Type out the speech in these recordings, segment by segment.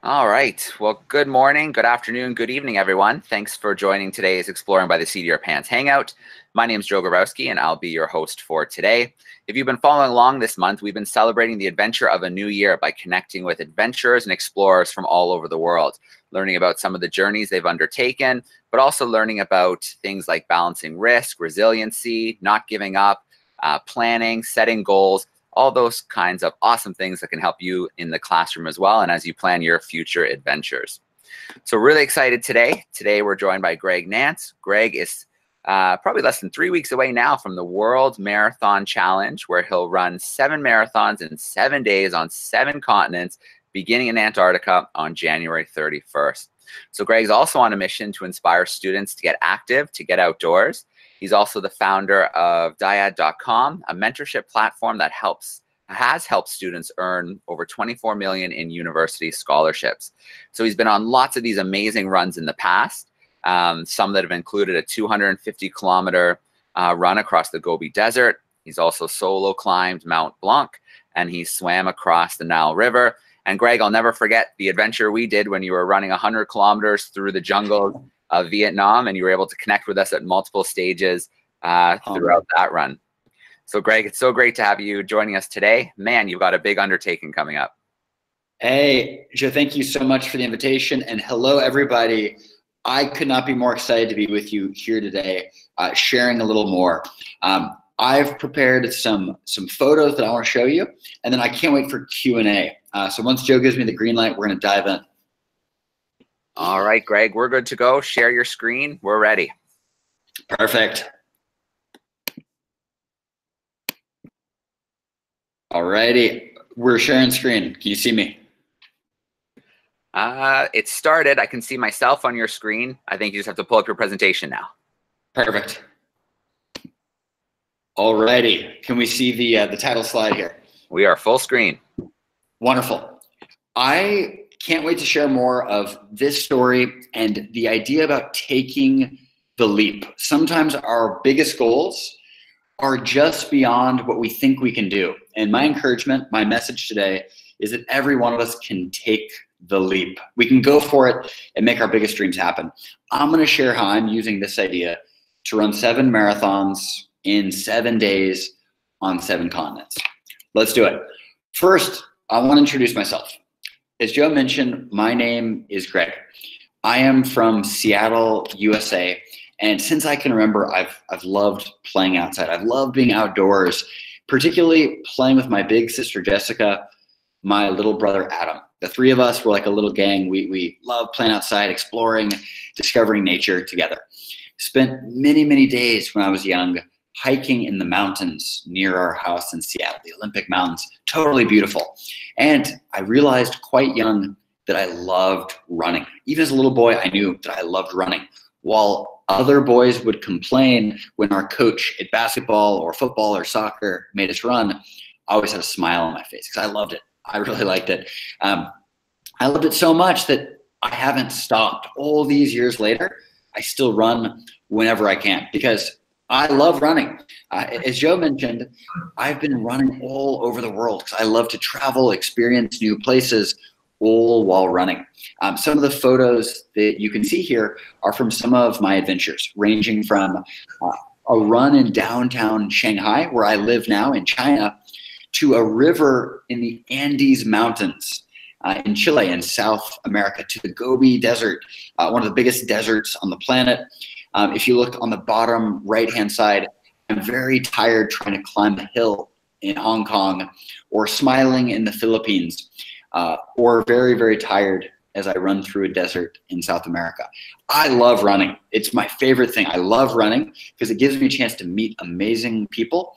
All right. Well, good morning, good afternoon, good evening, everyone. Thanks for joining today's Exploring by the Seat of Your Pants Hangout. My name is Joe Grabowski, and I'll be your host for today. If you've been following along this month, we've been celebrating the adventure of a new year by connecting with adventurers and explorers from all over the world, learning about some of the journeys they've undertaken, but also learning about things like balancing risk, resiliency, not giving up, planning, setting goals, all those kinds of awesome things that can help you in the classroom as well and as you plan your future adventures. So really excited today. Today we're joined by Greg Nance. Greg is probably less than 3 weeks away now from the World Marathon Challenge, where he'll run 7 marathons in 7 days on 7 continents, beginning in Antarctica on January 31st. So Greg's also on a mission to inspire students to get active, to get outdoors. He's also the founder of Dyad.com, a mentorship platform that has helped students earn over 24 million in university scholarships. So he's been on lots of these amazing runs in the past, some that have included a 250-kilometer run across the Gobi Desert. He's also solo climbed Mont Blanc, and he swam across the Nile River. And Greg, I'll never forget the adventure we did when you were running 100 kilometers through the jungle of Vietnam, and you were able to connect with us at multiple stages throughout that run. So Greg, it's so great to have you joining us today. Man, you've got a big undertaking coming up. Hey, Joe, thank you so much for the invitation, and hello, everybody. I could not be more excited to be with you here today, sharing a little more. I've prepared some photos that I want to show you, and then I can't wait for Q&A. So once Joe gives me the green light, we're going to dive in. All right, Greg, we're good to go. Share your screen. We're ready. Perfect. All righty. We're sharing screen. Can you see me? It started. I can see myself on your screen. I think you just have to pull up your presentation now. Perfect. All righty. Can we see the title slide here? We are full screen. Wonderful. I can't wait to share more of this story and the idea about taking the leap. Sometimes our biggest goals are just beyond what we think we can do. And my encouragement, my message today is that every one of us can take the leap. We can go for it and make our biggest dreams happen. I'm going to share how I'm using this idea to run 7 marathons in 7 days on 7 continents. Let's do it. First, I want to introduce myself. As Joe mentioned, my name is Greg. I am from Seattle, USA, and since I can remember, I've loved playing outside. I've loved being outdoors, particularly playing with my big sister Jessica, my little brother Adam. The 3 of us were like a little gang. We love playing outside, exploring, discovering nature together. Spent many days when I was young hiking in the mountains near our house in Seattle, the Olympic Mountains, totally beautiful. And I realized quite young that I loved running. Even as a little boy, I knew that I loved running. While other boys would complain when our coach at basketball or football or soccer made us run, I always had a smile on my face because I loved it. I really liked it. I loved it so much that I haven't stopped. All these years later, I still run whenever I can because I love running. As Joe mentioned, I've been running all over the world because I love to travel, experience new places, all while running. Some of the photos that you can see here are from some of my adventures, ranging from a run in downtown Shanghai, where I live now in China, to a river in the Andes Mountains in Chile in South America, to the Gobi Desert, one of the biggest deserts on the planet. If you look on the bottom right-hand side, I'm very tired trying to climb a hill in Hong Kong, or smiling in the Philippines, or very tired as I run through a desert in South America. I love running. It's my favorite thing. I love running because it gives me a chance to meet amazing people.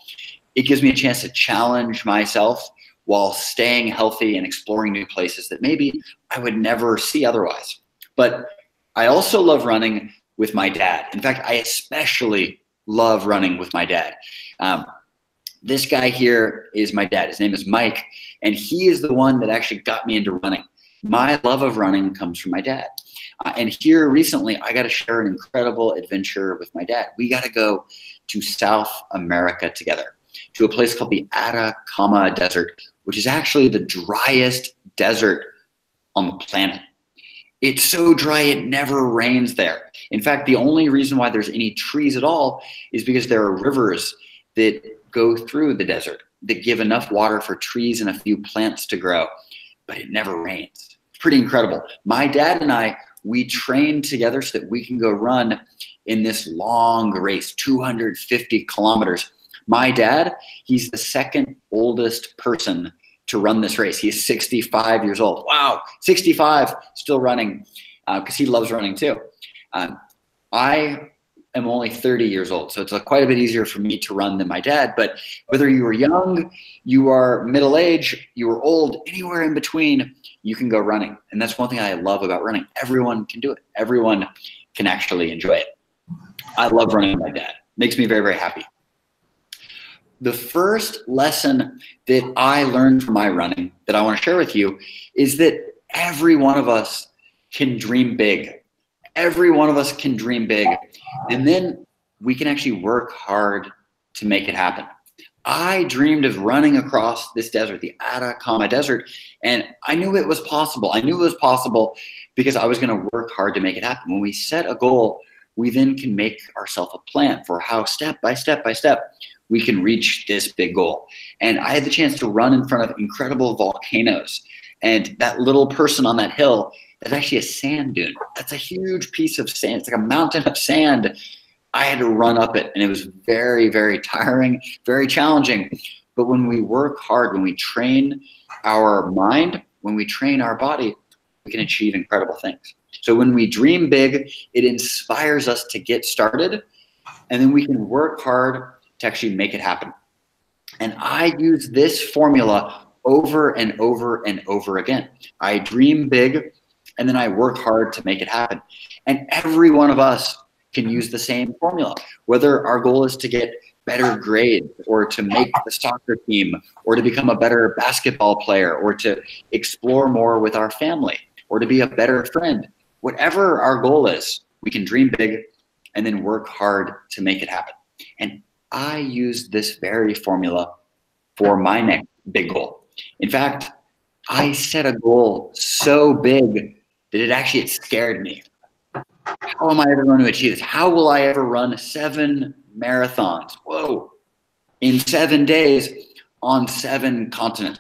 It gives me a chance to challenge myself while staying healthy and exploring new places that maybe I would never see otherwise. But I also love running with my dad. In fact, I especially love running with my dad. This guy here is my dad. His name is Mike, and he is the one that actually got me into running. My love of running comes from my dad. And here recently, I got to share an incredible adventure with my dad. We got to go to South America together, to a place called the Atacama Desert, which is actually the driest desert on the planet. It's so dry, it never rains there. In fact, the only reason why there's any trees at all is because there are rivers that go through the desert that give enough water for trees and a few plants to grow, but it never rains. It's pretty incredible. My dad and I, we trained together so that we can go run in this long race, 250 kilometers. My dad, he's the second oldest person to run this race. He's 65 years old. Wow, 65, still running, because he loves running too. I am only 30 years old, so it's quite a bit easier for me to run than my dad. But whether you are young, you are middle-aged, you are old, anywhere in between, you can go running. And that's one thing I love about running. Everyone can do it. Everyone can actually enjoy it. I love running with my dad. Makes me very, very happy. The first lesson that I learned from my running that I want to share with you is that every one of us can dream big. Every one of us can dream big. And then we can actually work hard to make it happen. I dreamed of running across this desert, the Atacama Desert, and I knew it was possible. I knew it was possible because I was going to work hard to make it happen. When we set a goal, we then can make ourselves a plan for how step by step by step we can reach this big goal. And I had the chance to run in front of incredible volcanoes. And that little person on that hill, that's actually a sand dune. That's a huge piece of sand. It's like a mountain of sand. I had to run up it, and it was very, very tiring, very challenging. But when we work hard, when we train our mind, when we train our body, we can achieve incredible things. So when we dream big, it inspires us to get started, and then we can work hard to actually make it happen. And I use this formula over and over and over again. I dream big, and then I work hard to make it happen. And every one of us can use the same formula, whether our goal is to get better grades or to make the soccer team or to become a better basketball player or to explore more with our family or to be a better friend. Whatever our goal is, we can dream big and then work hard to make it happen. And I use this very formula for my next big goal. In fact, I set a goal so big that it scared me. How am I ever going to achieve this? How will I ever run 7 marathons? Whoa. In 7 days on 7 continents.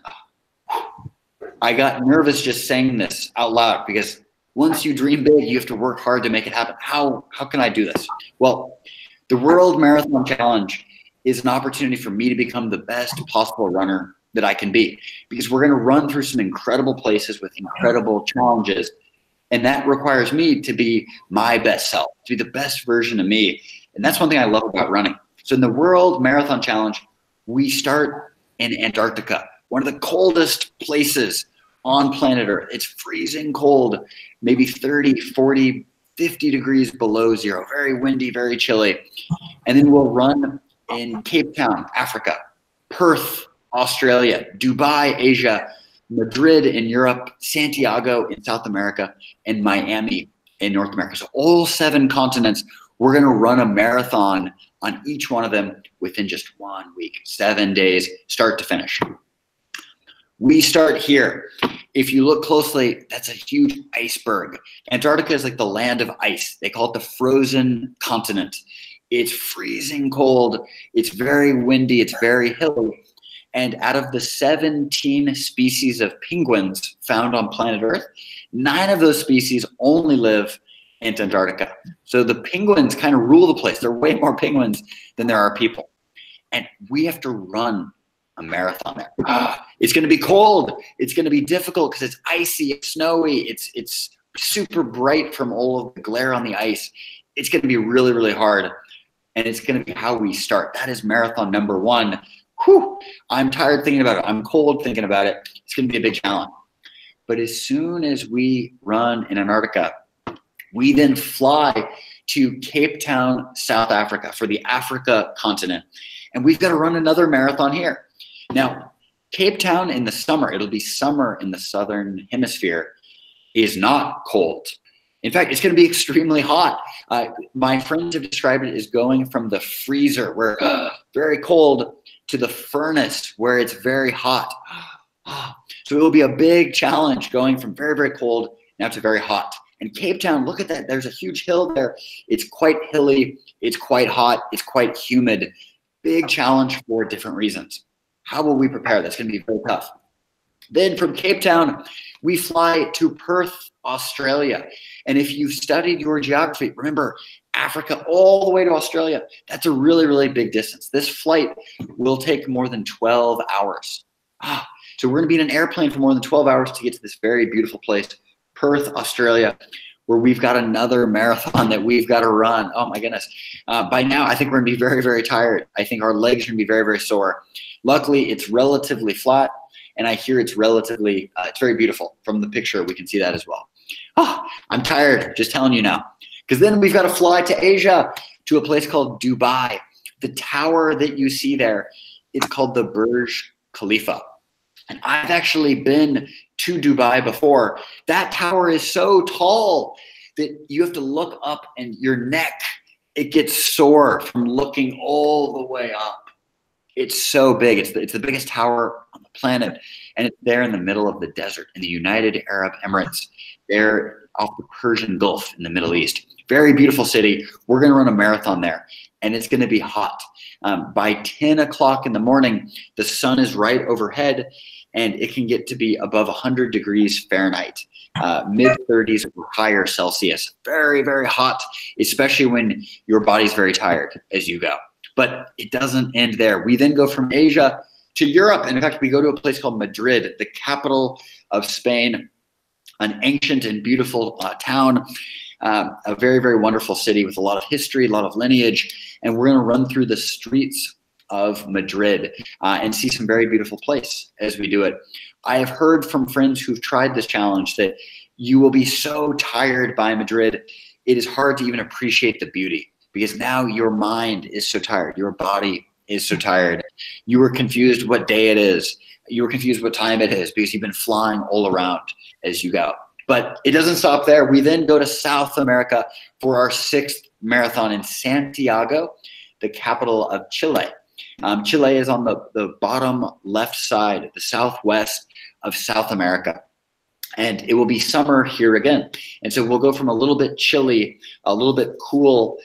I got nervous just saying this out loud because once you dream big, you have to work hard to make it happen. How can I do this? Well, the World Marathon Challenge is an opportunity for me to become the best possible runner that I can be, because we're going to run through some incredible places with incredible challenges. And that requires me to be my best self, to be the best version of me. And that's one thing I love about running. So in the World Marathon Challenge, we start in Antarctica, one of the coldest places on planet Earth. It's freezing cold, maybe 30, 40, 50 degrees below zero, very windy, very chilly. And then we'll run in Cape Town, Africa, Perth, Australia, Dubai, Asia, Madrid in Europe, Santiago in South America, and Miami in North America. So all 7 continents, we're going to run a marathon on each one of them within just 1 week, 7 days, start to finish. We start here. If you look closely, that's a huge iceberg. Antarctica is like the land of ice. They call it the frozen continent. It's freezing cold. It's very windy. It's very hilly. And out of the 17 species of penguins found on planet Earth, 9 of those species only live in Antarctica. So the penguins kind of rule the place. There are way more penguins than there are people. And we have to run a marathon there. It's going to be cold. It's going to be difficult because it's icy, it's snowy, it's super bright from all of the glare on the ice. It's going to be really, really hard. And it's going to be how we start. That is marathon number 1. Whew, I'm tired thinking about it. I'm cold thinking about it. It's going to be a big challenge. But as soon as we run in Antarctica, we then fly to Cape Town, South Africa for the Africa continent. And we've got to run another marathon here. Now, Cape Town in the summer, it'll be summer in the southern hemisphere, is not cold. In fact, it's going to be extremely hot. My friends have described it as going from the freezer, where very cold, to the furnace, where it's very hot. So it will be a big challenge going from very, very cold now to very hot. And Cape Town, look at that. There's a huge hill there. It's quite hilly. It's quite hot. It's quite humid. Big challenge for different reasons. How will we prepare? That's going to be very tough. Then from Cape Town, we fly to Perth, Australia. And if you've studied your geography, remember Africa all the way to Australia, that's a really, really big distance. This flight will take more than 12 hours. So we're going to be in an airplane for more than 12 hours to get to this very beautiful place, Perth, Australia, where we've got another marathon that we've got to run. Oh my goodness. By now, I think we're going to be very, very tired. I think our legs are going to be very, very sore. Luckily, it's relatively flat. And I hear it's relatively, it's very beautiful. From the picture, we can see that as well. I'm tired, just telling you now. Because then we've got to fly to Asia, to a place called Dubai. The tower that you see there, it's called the Burj Khalifa. And I've actually been to Dubai before. That tower is so tall that you have to look up and your neck, it gets sore from looking all the way up. It's so big. It's the biggest tower on the planet, and it's there in the middle of the desert in the United Arab Emirates. There off the Persian Gulf in the Middle East. Very beautiful city. We're going to run a marathon there, and it's going to be hot. By 10 o'clock in the morning, the sun is right overhead, and it can get to be above 100 degrees Fahrenheit, mid-30s or higher Celsius. Very, very hot, especially when your body's very tired as you go. But it doesn't end there. We then go from Asia to Europe. And in fact, we go to a place called Madrid, the capital of Spain, an ancient and beautiful town, a very, very wonderful city with a lot of history, a lot of lineage. And we're going to run through the streets of Madrid and see some very beautiful place as we do it. I have heard from friends who've tried this challenge that you will be so tired by Madrid, it is hard to even appreciate the beauty. Because now your mind is so tired. Your body is so tired. You are confused what day it is. You are confused what time it is because you've been flying all around as you go. But it doesn't stop there. We then go to South America for our 6th marathon in Santiago, the capital of Chile. Chile is on the bottom left side, the southwest of South America. And it will be summer here again. And so we'll go from a little bit chilly, a little bit cool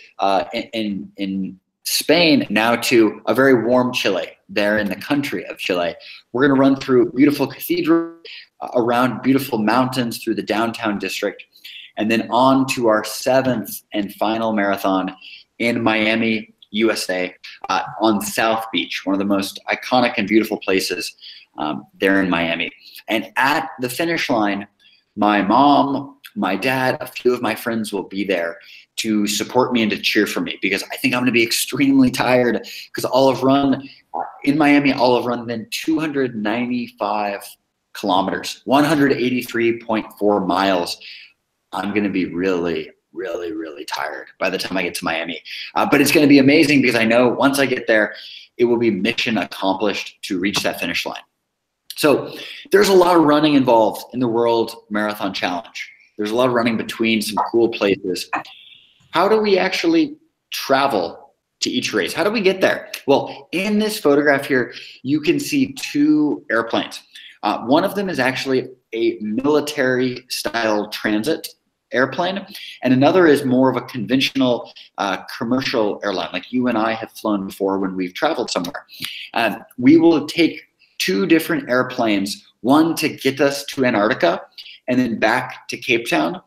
in Spain now to a very warm Chile there in the country of Chile. We're going to run through beautiful cathedral, around beautiful mountains through the downtown district, and then on to our 7th and final marathon in Miami, USA, on South Beach, one of the most iconic and beautiful places there in Miami. And at the finish line, my mom, my dad, a few of my friends will be there to support me and to cheer for me because I think I'm going to be extremely tired because I'll have run in Miami, I'll have run then 295 kilometers, 183.4 miles. I'm going to be really, really, really tired by the time I get to Miami. But it's going to be amazing because I know once I get there, it will be mission accomplished to reach that finish line. So there's a lot of running involved in the World Marathon Challenge. There's a lot of running between some cool places. How do we actually travel to each race? How do we get there? Well, in this photograph here, you can see 2 airplanes. One of them is actually a military-style transit airplane, and another is more of a conventional commercial airline, like you and I have flown before when we've traveled somewhere. We will take 2 different airplanes, one to get us to Antarctica and then back to Cape Town.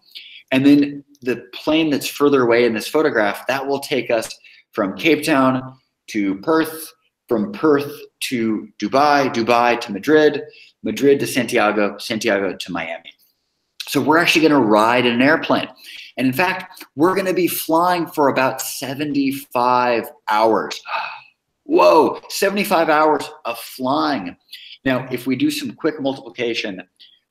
And then the plane that's further away in this photograph, that will take us from Cape Town to Perth, from Perth to Dubai, Dubai to Madrid, Madrid to Santiago, Santiago to Miami. So we're actually going to ride in an airplane. And in fact, we're going to be flying for about 75 hours. Whoa, 75 hours of flying. Now, if we do some quick multiplication,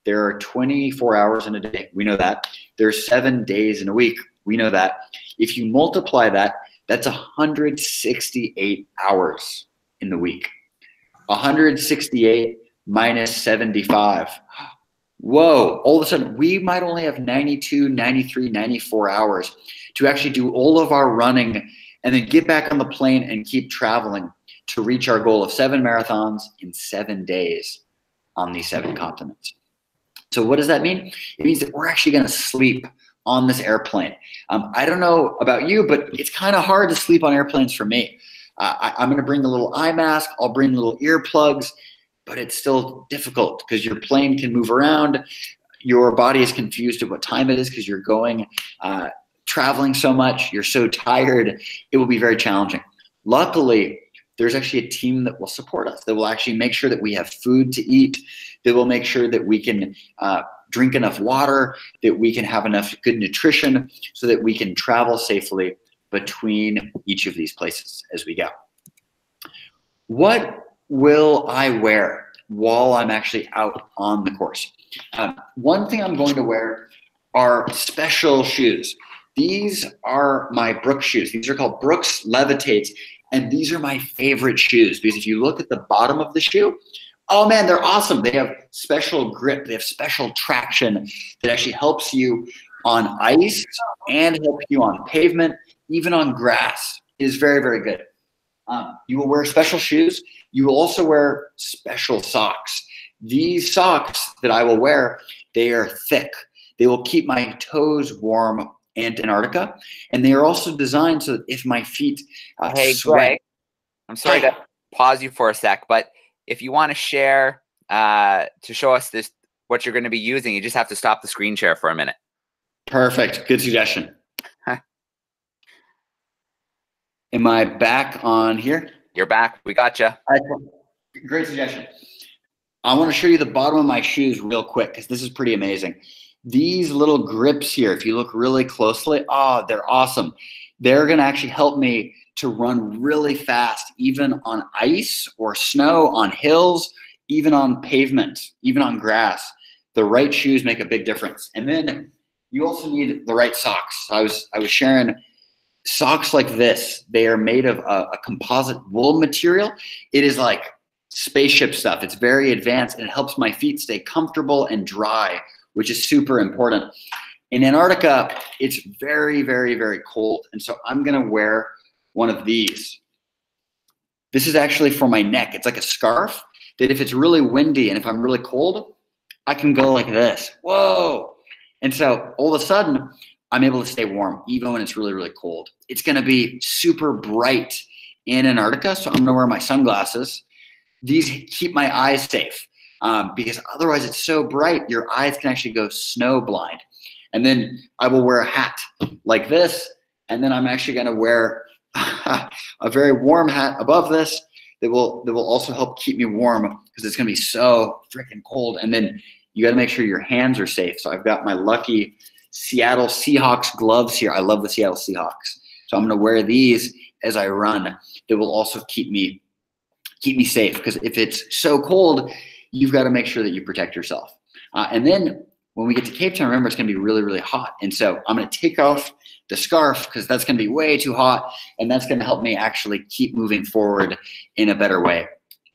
there are 24 hours in a day. We know that. There's 7 days in a week. We know that. If you multiply that, that's 168 hours in the week. 168 minus 75. Whoa, all of a sudden, we might only have 92, 93, 94 hours to actually do all of our running and then get back on the plane and keep traveling to reach our goal of 7 marathons in 7 days. on these 7 continents. So what does that mean? It means that we're actually going to sleep on this airplane. I don't know about you, but it's kind of hard to sleep on airplanes for me. I'm going to bring a little eye mask. I'll bring little earplugs, but it's still difficult because your plane can move around. Your body is confused at what time it is because you're going, traveling so much. You're so tired. It will be very challenging. Luckily, there's actually a team that will support us, that will actually make sure that we have food to eat, that will make sure that we can drink enough water, that we can have enough good nutrition so that we can travel safely between each of these places as we go. What will I wear while I'm actually out on the course? One thing I'm going to wear are special shoes. These are my Brooks shoes. These are called Brooks Levitates, and these are my favorite shoes because if you look at the bottom of the shoe, oh man, they're awesome. They have special grip. They have special traction that actually helps you on ice and helps you on pavement, even on grass. It is very, very good. You will wear special shoes. You will also wear special socks. These socks that I will wear, they are thick. They will keep my toes warm in Antarctica, and they are also designed so that if my feet hey, sweat. Greg, I'm sorry to pause you for a sec, but if you want to share to show us this, what you're going to be using, you just have to stop the screen share for a minute. Perfect. Good suggestion. Am I back on here? You're back. We got you. Great suggestion. I want to show you the bottom of my shoes real quick because this is pretty amazing. These little grips here, if you look really closely, oh, they're awesome. They're going to actually help me to run really fast, even on ice or snow, on hills, even on pavement, even on grass. The right shoes make a big difference. And then you also need the right socks. I was sharing socks like this. They are made of a composite wool material. It is like spaceship stuff. It's very advanced and it helps my feet stay comfortable and dry, which is super important. In Antarctica, it's very, very, very cold. And so I'm going to wear one of these. This is actually for my neck. It's like a scarf that if it's really windy and if I'm really cold, I can go like this. Whoa. And so all of a sudden, I'm able to stay warm even when it's really, really cold. It's going to be super bright in Antarctica, so I'm going to wear my sunglasses. These keep my eyes safe because otherwise it's so bright, your eyes can actually go snow blind. And then I will wear a hat like this, and then I'm actually going to wear a very warm hat above this that will also help keep me warm because it's going to be so freaking cold. And then you got to make sure your hands are safe. So I've got my lucky Seattle Seahawks gloves here. I love the Seattle Seahawks. So I'm going to wear these as I run. That will also keep me safe because if it's so cold, you've got to make sure that you protect yourself. And then when we get to Cape Town, remember it's going to be really, really hot. And so I'm going to take off the scarf because that's going to be way too hot. And that's going to help me actually keep moving forward in a better way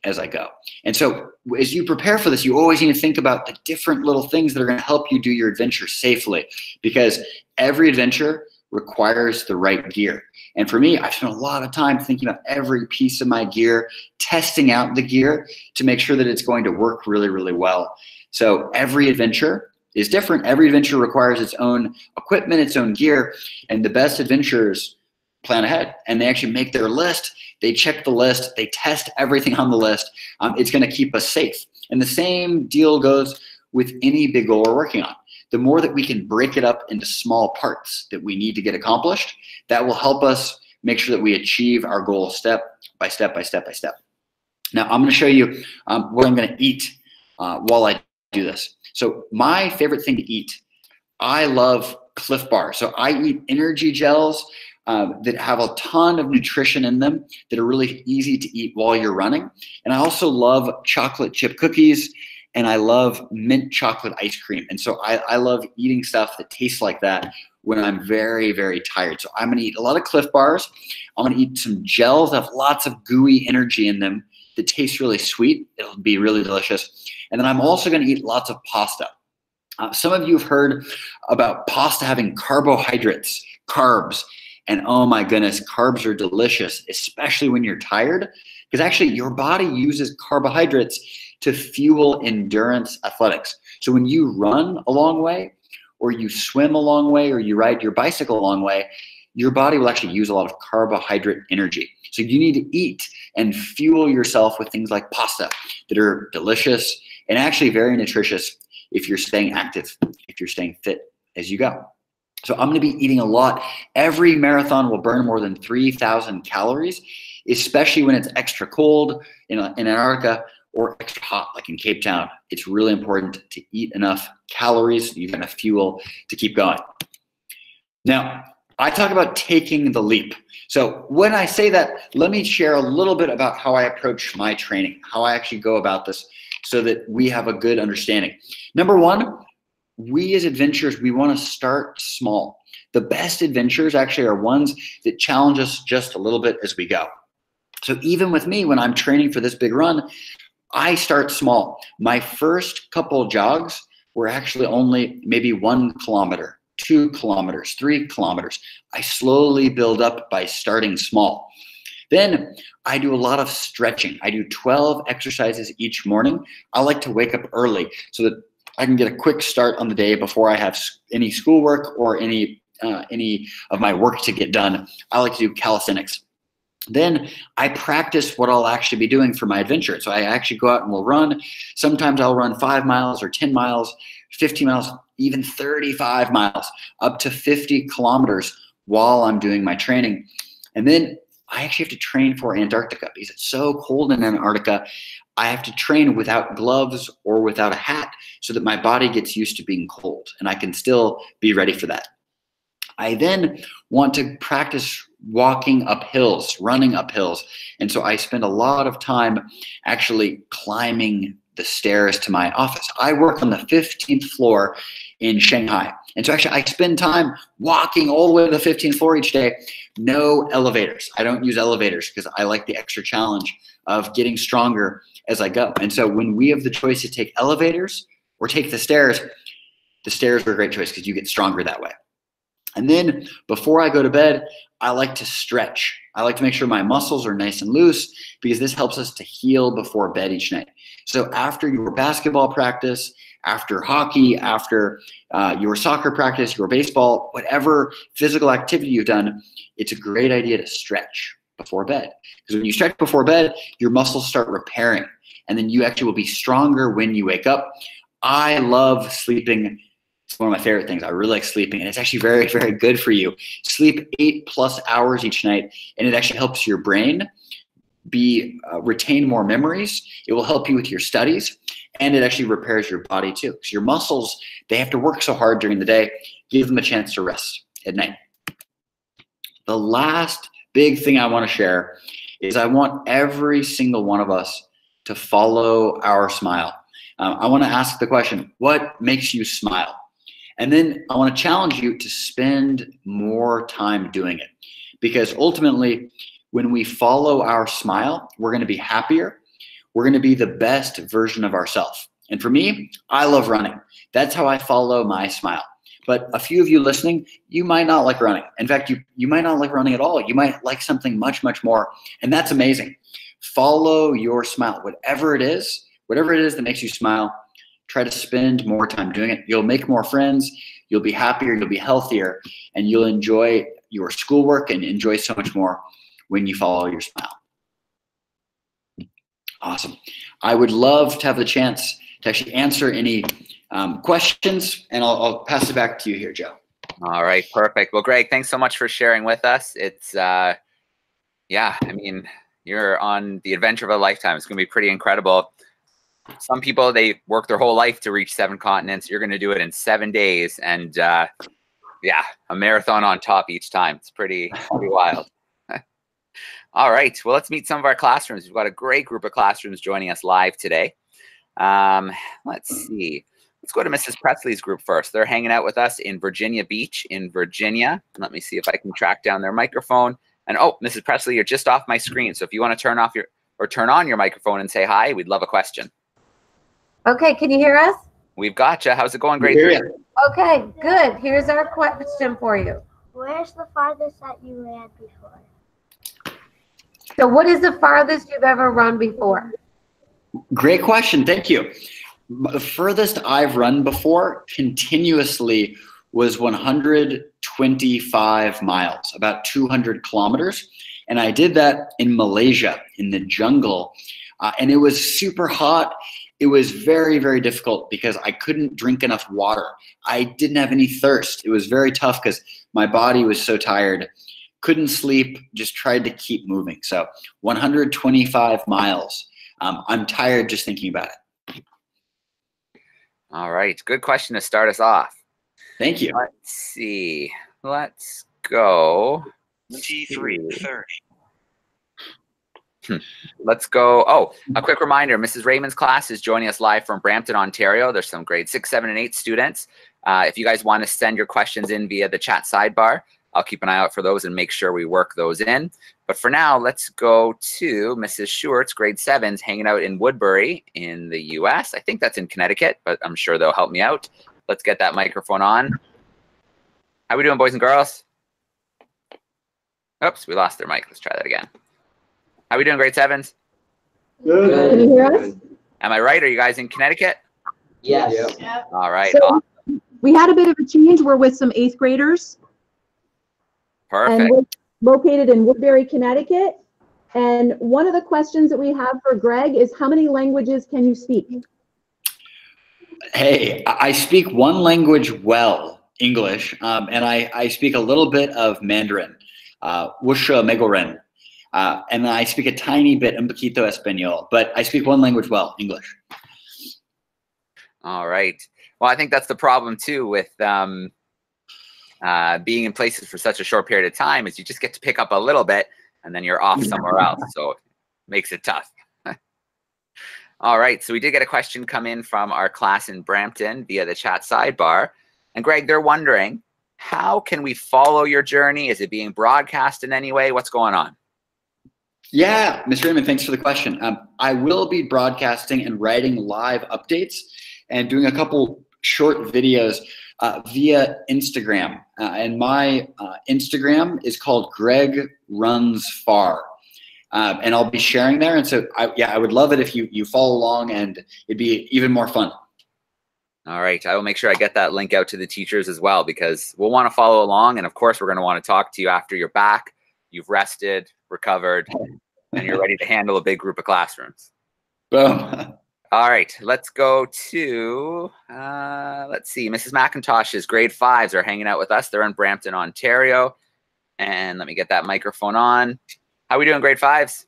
as I go. And so as you prepare for this, you always need to think about the different little things that are going to help you do your adventure safely because every adventure requires the right gear. And for me, I've spent a lot of time thinking about every piece of my gear, testing out the gear to make sure that it's going to work really, really well. So every adventure is different. Every adventure requires its own equipment, its own gear, and the best adventurers plan ahead and they actually make their list. They check the list. They test everything on the list. It's going to keep us safe. And the same deal goes with any big goal we're working on. The more that we can break it up into small parts that we need to get accomplished, that will help us make sure that we achieve our goal step by step by step by step. Now, I'm going to show you what I'm going to eat while I do this. So my favorite thing to eat, I love Cliff Bar. So I eat energy gels that have a ton of nutrition in them that are really easy to eat while you're running. And I also love chocolate chip cookies and I love mint chocolate ice cream. And so I love eating stuff that tastes like that when I'm very, very tired. So I'm going to eat a lot of Cliff Bars. I'm going to eat some gels that have lots of gooey energy in them that taste really sweet. It'll be really delicious. And then I'm also going to eat lots of pasta. Some of you have heard about pasta having carbohydrates, carbs, And oh my goodness, carbs are delicious, especially when you're tired, because actually your body uses carbohydrates to fuel endurance athletics. So when you run a long way, or you swim a long way, or you ride your bicycle a long way, your body will actually use a lot of carbohydrate energy. So you need to eat and fuel yourself with things like pasta that are delicious and actually very nutritious if you're staying active, if you're staying fit as you go. So I'm going to be eating a lot. Every marathon will burn more than 3,000 calories, especially when it's extra cold in Antarctica or extra hot like in Cape Town. It's really important to eat enough calories. You've got enough fuel to keep going. Now, I talk about taking the leap. So when I say that, let me share a little bit about how I approach my training, how I actually go about this so that we have a good understanding. Number one, we as adventurers, we want to start small. The best adventures actually are ones that challenge us just a little bit as we go. So even with me, when I'm training for this big run, I start small. My first couple jogs were actually only maybe 1 kilometer, 2 kilometers, 3 kilometers. I slowly build up by starting small. Then I do a lot of stretching. I do 12 exercises each morning. I like to wake up early so that I can get a quick start on the day before I have any schoolwork or any of my work to get done. I like to do calisthenics. Then I practice what I'll actually be doing for my adventure. So I actually go out and will run. Sometimes I'll run 5 miles or 10 miles, 50 miles, even 35 miles, up to 50 kilometers while I'm doing my training. And then I actually have to train for Antarctica because it's so cold in Antarctica. I have to train without gloves or without a hat so that my body gets used to being cold and I can still be ready for that. I then want to practice walking up hills, running up hills. And so I spend a lot of time actually climbing the stairs to my office. I work on the 15th floor in Shanghai. And so actually I spend time walking all the way to the 15th floor each day. No elevators. I don't use elevators because I like the extra challenge of getting stronger as I go. And so when we have the choice to take elevators or take the stairs are a great choice because you get stronger that way. And then before I go to bed, I like to stretch. I like to make sure my muscles are nice and loose because this helps us to heal before bed each night. So after your basketball practice, after hockey, after your soccer practice, your baseball, whatever physical activity you've done, it's a great idea to stretch before bed. Because when you stretch before bed, your muscles start repairing. And then you actually will be stronger when you wake up. I love sleeping. It's one of my favorite things. I really like sleeping, and it's actually very, very good for you. Sleep 8+ hours each night, and it actually helps your brain retain more memories. It will help you with your studies, and it actually repairs your body too. Because your muscles, they have to work so hard during the day. Give them a chance to rest at night. The last big thing I want to share is I want every single one of us to follow our smile. I want to ask the question, what makes you smile? And then I want to challenge you to spend more time doing it. Because ultimately, when we follow our smile, we're going to be happier. We're going to be the best version of ourselves. And for me, I love running. That's how I follow my smile. But a few of you listening, you might not like running. In fact, you might not like running at all. You might like something much, much more. And that's amazing. Follow your smile. Whatever it is that makes you smile, try to spend more time doing it. You'll make more friends. You'll be happier. You'll be healthier. And you'll enjoy your schoolwork and enjoy so much more when you follow your smile. Awesome. I would love to have the chance to actually answer any questions, and I'll pass it back to you here, Joe. All right, perfect. Well, Greg, thanks so much for sharing with us. It's, yeah, I mean, you're on the adventure of a lifetime. It's going to be pretty incredible. Some people, they work their whole life to reach 7 continents. You're going to do it in 7 days, and yeah, a marathon on top each time. It's pretty wild. All right, well, let's meet some of our classrooms. We've got a great group of classrooms joining us live today. Let's see. Let's go to Mrs. Presley's group first. They're hanging out with us in Virginia Beach in Virginia. Let me see if I can track down their microphone. And oh, Mrs. Presley, you're just off my screen. So if you want to turn on your microphone and say hi, we'd love a question. Okay, can you hear us? We've got you. How's it going? Great. Okay, good. Here's our question for you. Where's the farthest that you ran before? So what is the farthest you've ever run before? Great question. Thank you. The furthest I've run before continuously was 125 miles, about 200 kilometers. And I did that in Malaysia, in the jungle. And it was super hot. It was very, very difficult because I couldn't drink enough water. I didn't have any thirst. It was very tough because my body was so tired. Couldn't sleep, just tried to keep moving. So 125 miles. I'm tired just thinking about it. All right, good question to start us off. Thank you. Let's see. Let's go. T3:30. Let's go. Oh, a quick reminder, Mrs. Raymond's class is joining us live from Brampton, Ontario. There's some grade 6, 7, and 8 students. If you guys want to send your questions in via the chat sidebar, I'll keep an eye out for those and make sure we work those in. But for now, let's go to Mrs. Schwartz, grade 7s, hanging out in Woodbury in the US. I think that's in Connecticut, but I'm sure they'll help me out. Let's get that microphone on. How we doing, boys and girls? Oops, we lost their mic. Let's try that again. How we doing, grade 7s? Good. Can you hear us? Am I right? Are you guys in Connecticut? Yes. Yeah. All right. So Awesome. we had a bit of a change. We're with some 8th graders, Perfect. and we're located in Woodbury, Connecticut. And one of the questions that we have for Greg is, how many languages can you speak? Hey, I speak one language well, English, and I speak a little bit of Mandarin, Wusha Megoren, and I speak a tiny bit, un poquito español, but I speak one language well, English. All right. Well, I think that's the problem too with being in places for such a short period of time is you just get to pick up a little bit and then you're off somewhere else. So it makes it tough. All right. So we did get a question come in from our class in Brampton via the chat sidebar. And Greg, they're wondering, how can we follow your journey? Is it being broadcast in any way? What's going on? Yeah, Ms. Raymond, thanks for the question. I will be broadcasting and writing live updates and doing a couple short videos via Instagram. And my Instagram is called Greg Runs Far. And I'll be sharing there. And so, I would love it if you follow along, and it'd be even more fun. All right. I will make sure I get that link out to the teachers as well, because we'll want to follow along. And of course, we're going to want to talk to you after you're back. You've rested, recovered, and you're ready to handle a big group of classrooms. Boom. All right, let's go to, let's see, Mrs. McIntosh's grade 5s are hanging out with us. They're in Brampton, Ontario. And let me get that microphone on. How we doing, grade 5s?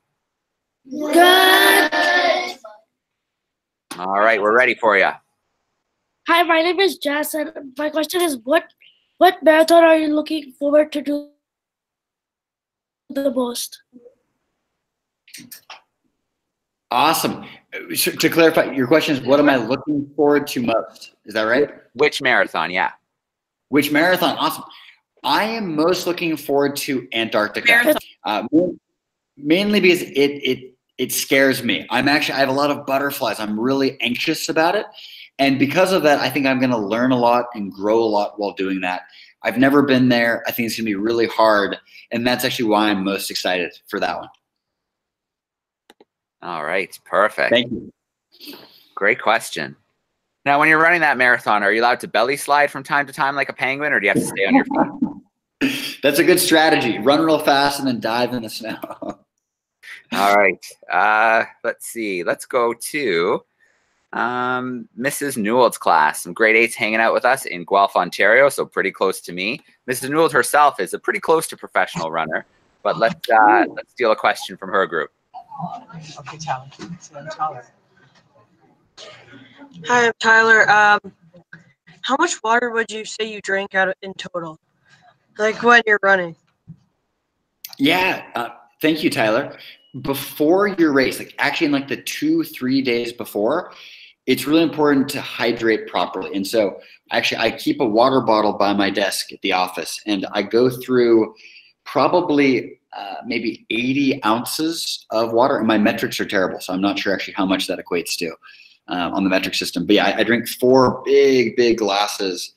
Good. All right, we're ready for you. Hi, my name is Jess, and my question is, what marathon are you looking forward to do the most? Awesome. So to clarify, your question is, what am I looking forward to most? Is that right? Which marathon? Yeah. Which marathon? Awesome. I am most looking forward to Antarctica. Mainly because it scares me. I have a lot of butterflies. I'm really anxious about it. And because of that, I think I'm going to learn a lot and grow a lot while doing that. I've never been there. I think it's going to be really hard. And that's actually why I'm most excited for that one. All right, perfect. Thank you. Great question. Now, when you're running that marathon, are you allowed to belly slide from time to time like a penguin, or do you have to stay on your feet? That's a good strategy. Run real fast and then dive in the snow. All right. Let's see. Let's go to Mrs. Newell's class. Some grade 8s hanging out with us in Guelph, Ontario, so pretty close to me. Mrs. Newell herself is a pretty close to professional runner, but let's steal a question from her group. Okay, Tyler. Hi, I'm Tyler. How much water would you say you drink in total? Like when you're running? Yeah, thank you, Tyler. Before your race, like actually in like the 2-3 days before, it's really important to hydrate properly. And so actually I keep a water bottle by my desk at the office, and I go through probably maybe 80 ounces of water, and my metrics are terrible, so I'm not sure actually how much that equates to on the metric system. But yeah, I drink 4 big glasses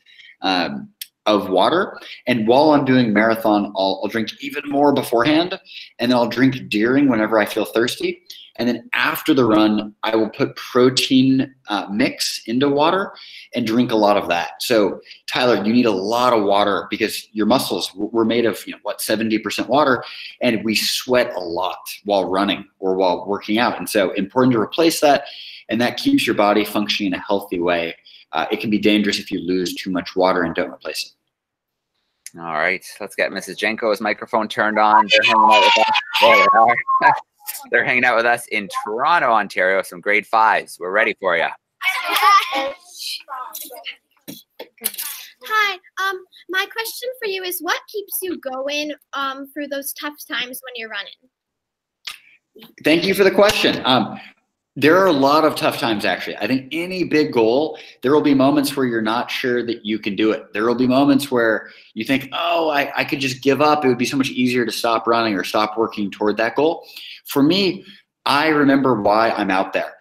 of water. And while I'm doing marathon, I'll drink even more beforehand, and then I'll drink during whenever I feel thirsty. And then after the run, I will put protein mix into water and drink a lot of that. So Tyler, you need a lot of water because your muscles were made of, 70% water, and we sweat a lot while running or while working out. And so important to replace that, and that keeps your body functioning in a healthy way. It can be dangerous if you lose too much water and don't replace it. All right, let's get Mrs. Jenko's microphone turned on. They're hanging out with us. There they are. They're hanging out with us in Toronto, Ontario, some grade 5s. We're ready for you. Hi, my question for you is what keeps you going through those tough times when you're running? Thank you for the question. There are a lot of tough times, actually. I think any big goal, there will be moments where you're not sure that you can do it. There will be moments where you think, oh, I could just give up. It would be so much easier to stop running or stop working toward that goal. For me, I remember why I'm out there.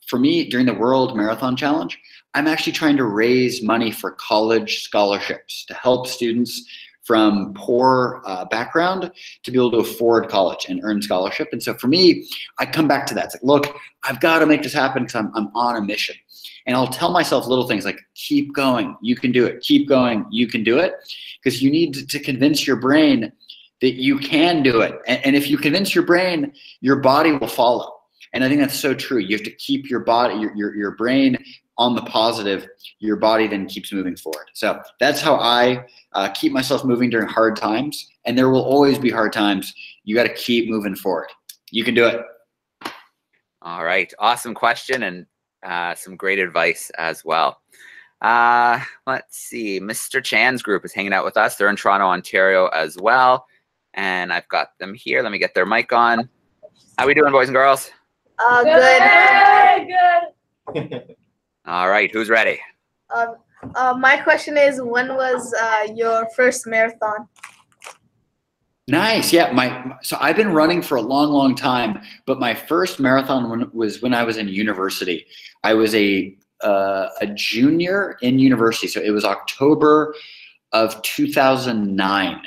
For me, during the World Marathon Challenge, I'm actually trying to raise money for college scholarships to help students from poor background to be able to afford college and earn scholarship. And so for me, I come back to that. It's like, look, I've got to make this happen because I'm on a mission. And I'll tell myself little things like, keep going, you can do it. Keep going, you can do it. Because you need to convince your brain that you can do it. And if you convince your brain, your body will follow. And I think that's so true. You have to keep your body, your brain on the positive, your body then keeps moving forward. So that's how I keep myself moving during hard times. And there will always be hard times. You got to keep moving forward. You can do it. All right. Awesome question and some great advice as well. Let's see. Mr. Chan's group is hanging out with us. They're in Toronto, Ontario as well. And I've got them here. Let me get their mic on. How we doing, boys and girls? Good. Good. All right. Who's ready? My question is, when was your first marathon? Nice. Yeah. So I've been running for a long, long time, but my first marathon was when I was in university. I was a junior in university. So it was October of 2009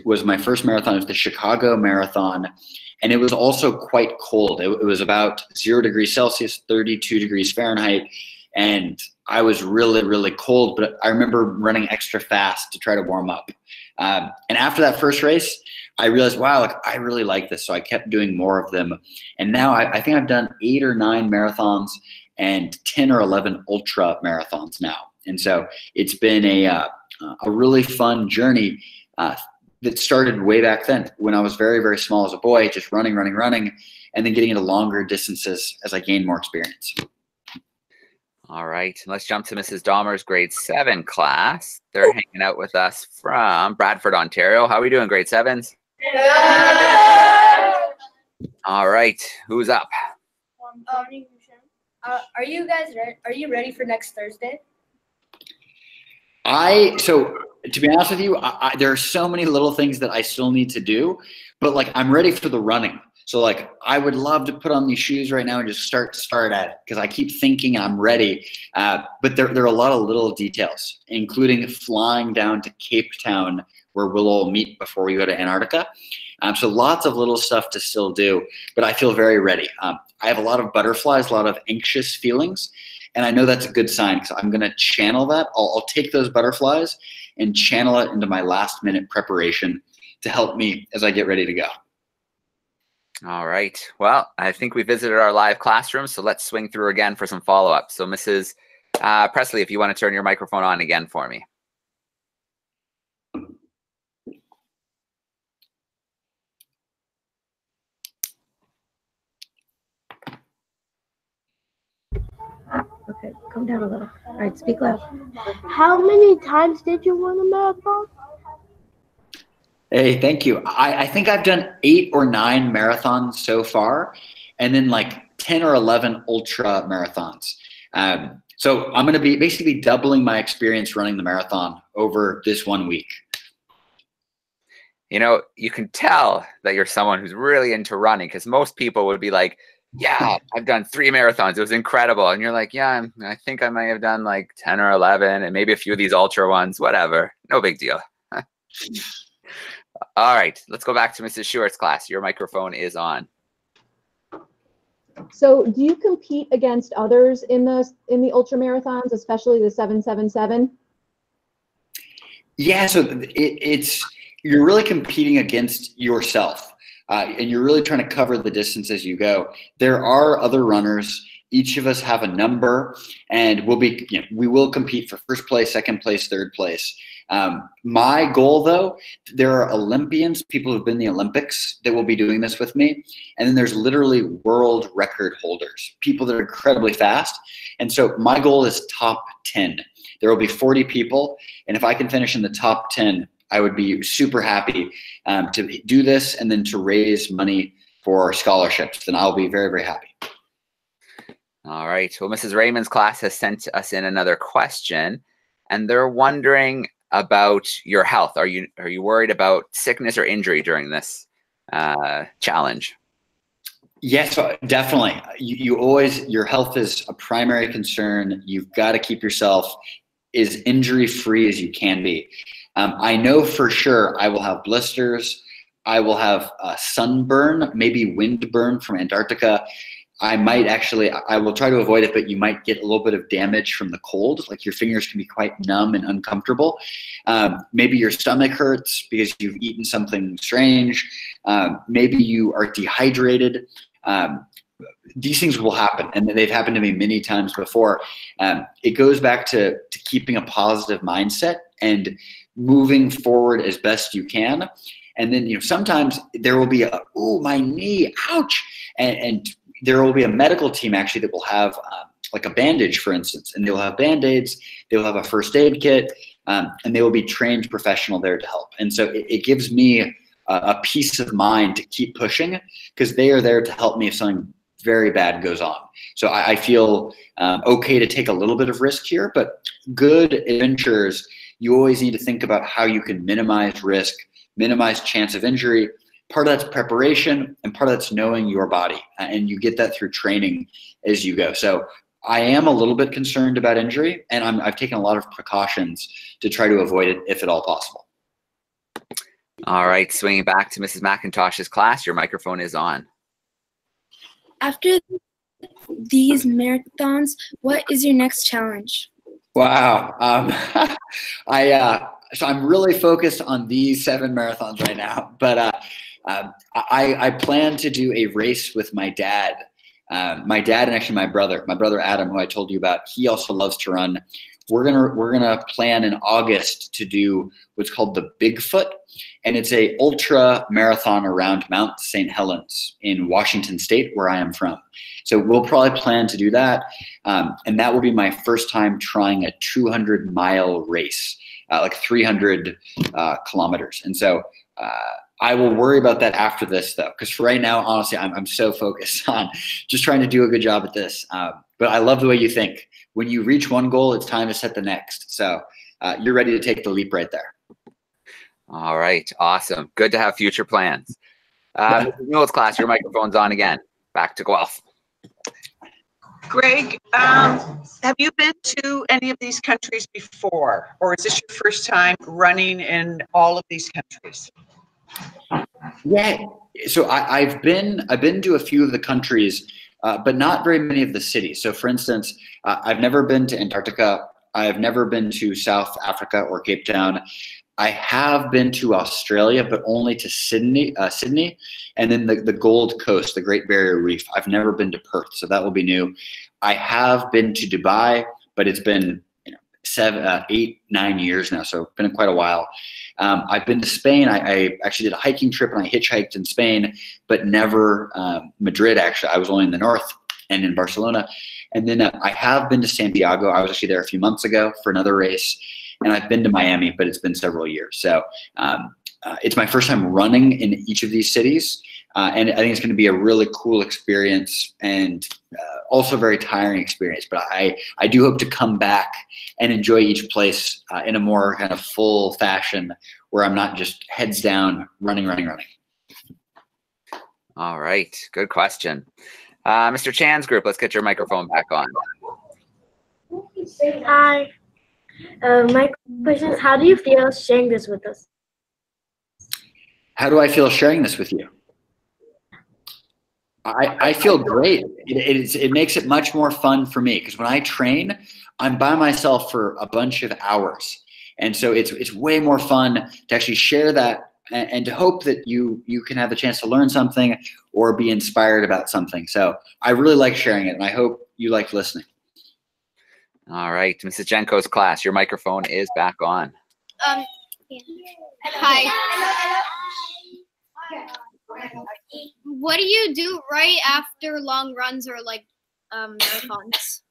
was my first marathon. It was the Chicago Marathon. And it was also quite cold. It was about 0 degrees Celsius, 32 degrees Fahrenheit. And I was really, really cold, but I remember running extra fast to try to warm up. And after that first race, I realized, wow, I really like this. So I kept doing more of them. And now I think I've done 8 or 9 marathons and 10 or 11 ultra marathons now. And so it's been a really fun journey that started way back then when I was very, very small as a boy, just running, and then getting into longer distances as I gained more experience. All right, let's jump to Mrs. Dahmer's grade 7 class. They're hanging out with us from Bradford, Ontario. How are we doing, grade 7s? All right, who's up? Are you guys ready? Are you ready for next Thursday? So to be honest with you, there are so many little things that I still need to do, but like I'm ready for the running. So like I would love to put on these shoes right now and just start at it because I keep thinking I'm ready. But there are a lot of little details, including flying down to Cape Town where we'll all meet before we go to Antarctica. So lots of little stuff to still do, but I feel very ready. I have a lot of butterflies, a lot of anxious feelings. And I know that's a good sign because I'm going to channel that. I'll take those butterflies and channel it into my last minute preparation to help me as I get ready to go. All right. Well, I think we visited our live classroom, so let's swing through again for some follow-up. So Mrs. Presley, if you want to turn your microphone on again for me. Okay, come down a little. All right, speak loud. How many times did you run a marathon? Hey, thank you. I think I've done 8 or 9 marathons so far, and then like 10 or 11 ultra marathons. So I'm going to be basically doubling my experience running the marathon over this 1 week. You know, you can tell that you're someone who's really into running because most people would be like, yeah, I've done 3 marathons. It was incredible. And you're like, yeah, I think I might have done like 10 or 11 and maybe a few of these ultra ones, whatever. No big deal. All right, let's go back to Mrs. Stewart's class. Your microphone is on. So do you compete against others in the ultra marathons, especially the 777? Yeah, so you're really competing against yourself. And you're really trying to cover the distance as you go. There are other runners. Each of us have a number, and we will compete for first place, second place, third place. My goal, though, there are Olympians, people who've been in the Olympics that will be doing this with me. And then there's literally world record holders, people that are incredibly fast. And so my goal is top 10. There will be 40 people. And if I can finish in the top 10, I would be super happy to do this and then to raise money for scholarships. Then I'll be very, very happy. All right. Well, Mrs. Raymond's class has sent us in another question, and they're wondering about your health. Are you worried about sickness or injury during this challenge? Yes, definitely. Your health is a primary concern. You've got to keep yourself as injury-free as you can be. I know for sure I will have blisters. I will have sunburn, maybe wind burn from Antarctica. I will try to avoid it, but you might get a little bit of damage from the cold. Like your fingers can be quite numb and uncomfortable. Maybe your stomach hurts because you've eaten something strange. Maybe you are dehydrated. These things will happen, and they've happened to me many times before. It goes back to keeping a positive mindset and moving forward as best you can. And then, sometimes there will be my knee, ouch. And there will be a medical team actually that will have like a bandage, for instance, and they'll have Band-Aids, they'll have a first aid kit, and they will be trained professional there to help. And so it gives me a peace of mind to keep pushing because they are there to help me if something very bad goes on. So I feel okay to take a little bit of risk here, but good adventurers, you always need to think about how you can minimize risk, minimize chance of injury. Part of that's preparation, and part of that's knowing your body, and you get that through training as you go. So I am a little bit concerned about injury, and I've taken a lot of precautions to try to avoid it if at all possible. All right, swinging back to Mrs. McIntosh's class, your microphone is on. After these marathons, what is your next challenge? Wow. So I'm really focused on these 7 marathons right now, but I plan to do a race with my dad. My dad and actually my brother Adam, who I told you about, he also loves to run. We're gonna plan in August to do what's called the Bigfoot, and it's a ultra marathon around Mount St. Helens in Washington State, where I am from. So we'll probably plan to do that, and that will be my first time trying a 200-mile race, like 300 kilometers. And so I will worry about that after this, though, because for right now, honestly, I'm so focused on just trying to do a good job at this. But I love the way you think. When you reach one goal, it's time to set the next. So you're ready to take the leap right there. All right, awesome. Good to have future plans. Mrs. Newell's class, your microphone's on again. Back to Guelph. Greg, have you been to any of these countries before, or is this your first time running in all of these countries? Yeah, so I've been to a few of the countries, but not very many of the cities. So for instance, I've never been to Antarctica. I've never been to South Africa or Cape Town. I have been to Australia, but only to Sydney, and then the Gold Coast, the Great Barrier Reef. I've never been to Perth, so that will be new. I have been to Dubai, but it's been 7, 8, 9 years now, so it's been quite a while. I've been to Spain. I actually did a hiking trip and I hitchhiked in Spain, but never Madrid, actually. I was only in the north and in Barcelona. And then I have been to Santiago. I was actually there a few months ago for another race. And I've been to Miami, but it's been several years. So it's my first time running in each of these cities. And I think it's going to be a really cool experience and also a very tiring experience. But I do hope to come back and enjoy each place in a more kind of full fashion where I'm not just heads down, running. All right, good question. Mr. Chan's group, let's get your microphone back on. Hi. My question is, how do you feel sharing this with us? How do I feel sharing this with you? I feel great. It makes it much more fun for me because when I train, I'm by myself for a bunch of hours. And so it's way more fun to actually share that and to hope that you can have the chance to learn something or be inspired about something. So I really like sharing it, and I hope you like listening. All right, Mrs. Jenko's class, your microphone is back on. Yeah. Hi. What do you do right after long runs or like marathons?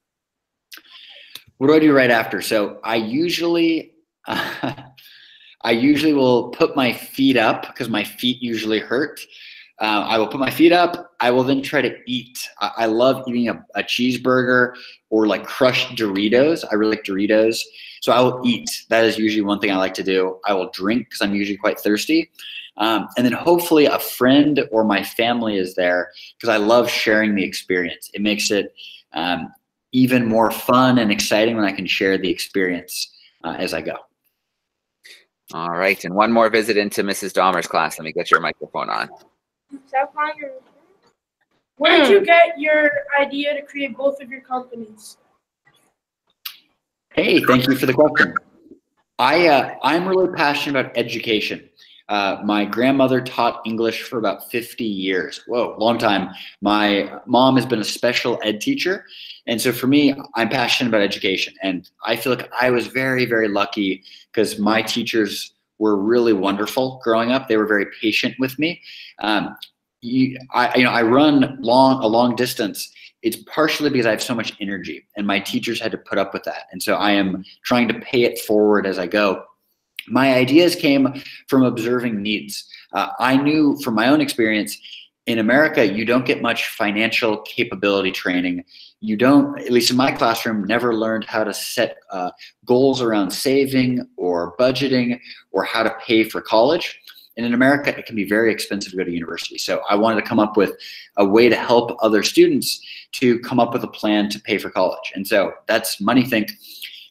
What do I do right after? So I usually will put my feet up because my feet usually hurt. I will put my feet up. I will then try to eat. I love eating a cheeseburger or like crushed Doritos. I really like Doritos. So I will eat. That is usually one thing I like to do. I will drink because I'm usually quite thirsty. And then hopefully a friend or my family is there because I love sharing the experience. It makes it even more fun and exciting when I can share the experience as I go. All right, and one more visit into Mrs. Dahmer's class. Let me get your microphone on. Where did you get your idea to create both of your companies? Hey, thank you for the question. I'm really passionate about education. My grandmother taught English for about 50 years. Whoa, long time. My mom has been a special ed teacher. And so for me, I'm passionate about education. And I feel like I was very, very lucky because my teachers were really wonderful growing up. They were very patient with me. I run a long distance. It's partially because I have so much energy and my teachers had to put up with that. And so I am trying to pay it forward as I go. My ideas came from observing needs. I knew from my own experience in America, you don't get much financial capability training. You don't, at least in my classroom, never learned how to set goals around saving or budgeting or how to pay for college. And in America, it can be very expensive to go to university. So I wanted to come up with a way to help other students to come up with a plan to pay for college. And so that's MoneyThink.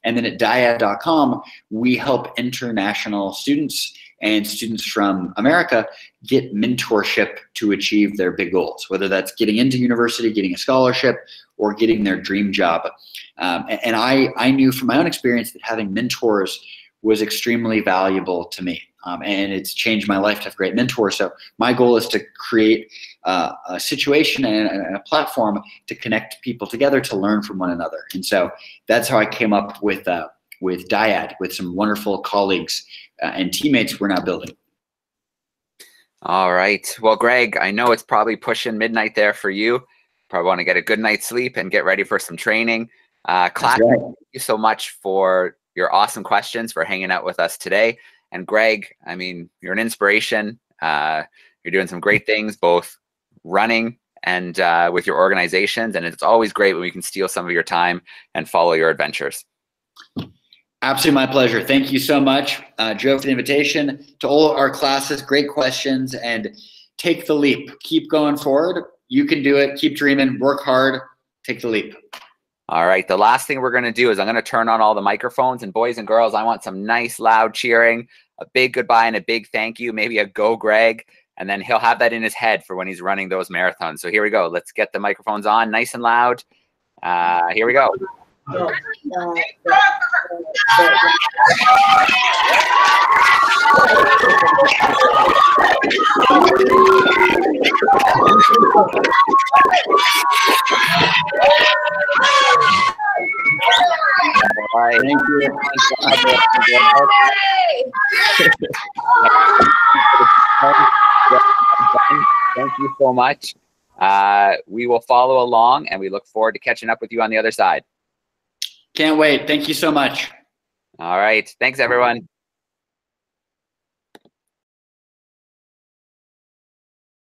And then at dyad.com, we help international students and students from America get mentorship to achieve their big goals, whether that's getting into university, getting a scholarship, or getting their dream job. And I knew from my own experience that having mentors was extremely valuable to me. And it's changed my life to have great mentors. So my goal is to create a situation and a platform to connect people together to learn from one another. And so that's how I came up with Dyad, with some wonderful colleagues and teammates we're now building. All right. Well, Greg, I know it's probably pushing midnight there for you. Probably want to get a good night's sleep and get ready for some training. Class, right. Thank you so much for your awesome questions, for hanging out with us today. And Greg, I mean, you're an inspiration. You're doing some great things, both running and with your organizations. And it's always great when we can steal some of your time and follow your adventures. Absolutely my pleasure. Thank you so much, Joe, for the invitation. To all of our classes, great questions, and take the leap. Keep going forward. You can do it. Keep dreaming. Work hard. Take the leap. All right. The last thing we're going to do is I'm going to turn on all the microphones, and boys and girls, I want some nice loud cheering, a big goodbye and a big thank you, maybe a go Greg, and then he'll have that in his head for when he's running those marathons. So here we go. Let's get the microphones on nice and loud. Here we go. Thank you. Thank you so much. We will follow along, and we look forward to catching up with you on the other side. Can't wait. Thank you so much. All right. Thanks, everyone.